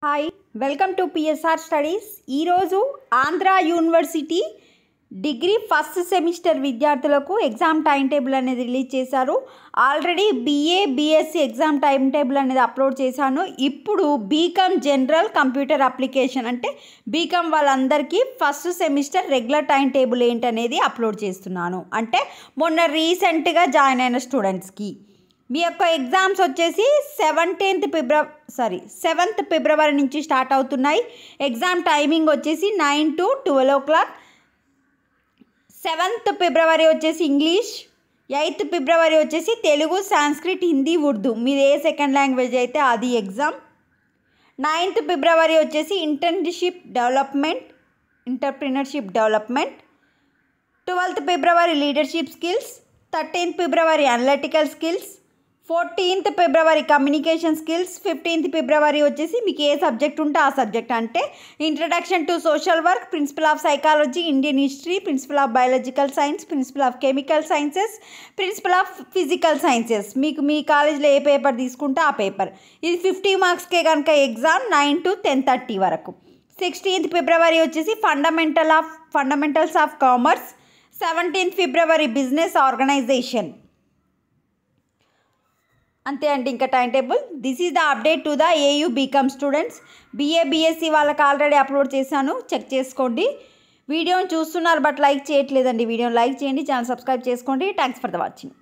Hi welcome to PSR studies. ఈరోజు Andhra university degree first semester విద్యార్థులకు exam time table అనేది release చేశారు. Already BSc exam time table అనేది upload చేశాను. ఇప్పుడు బీకామ్ జనరల్ కంప్యూటర్ అప్లికేషన్ అంటే బీకామ్ వాళ్ళందరికీ first semester regular time table ఏంటనేది అప్లోడ్ చేస్తున్నాను. అంటే మొన్న రీసెంట్గా జాయిన్ అయిన స్టూడెంట్స్కి మీ యొక్క ఎగ్జామ్స్ వచ్చేసి 7th ఫిబ్రవరి నుంచి స్టార్ట్ అవుతున్నాయి. ఎగ్జామ్ టైమింగ్ వచ్చేసి 9 to 12 o'clock. 7th ఫిబ్రవరి వచ్చేసి ఇంగ్లీష్, 8th ఫిబ్రవరి వచ్చేసి తెలుగు, సాంస్క్రిట్, హిందీ, ఉర్దూ మీరు ఏ సెకండ్ లాంగ్వేజ్ అయితే అది ఎగ్జామ్. 9th ఫిబ్రవరి వచ్చేసి entrepreneurship development. 12th February leadership skills. 13th February analytical skills. 14th February communication skills. 15th February వచ్చేసి మీకు ఏ సబ్జెక్ట్ ఉంటే ఆ సబ్జెక్ట్ అంటే introduction to social work, principal of psychology, Indian history, principal of biological science, principal of chemical sciences, principal of physical sciences. మీకు మీ కాలేజ్లో ఏ paper తీసుకుంటే ఆ పేపర్. ఇది 50 మార్క్స్కే కనుక ఎగ్జామ్ 9 to 10:30 వరకు. 16th ఫిబ్రవరి వచ్చేసి fundamentals of commerce. 17th February business organisation. అంతే అండి ఇంకా time table. This is the update to the AU BCom students. BSc వాళ్ళకి ఆల్రెడీ అప్లోడ్ చేశాను, చెక్ చేసుకోండి. వీడియోని చూస్తున్నారు బట్ లైక్ చేయట్లేదండి. వీడియోని లైక్ చేయండి, ఛానల్ సబ్స్క్రైబ్ చేసుకోండి. Thanks for the watching.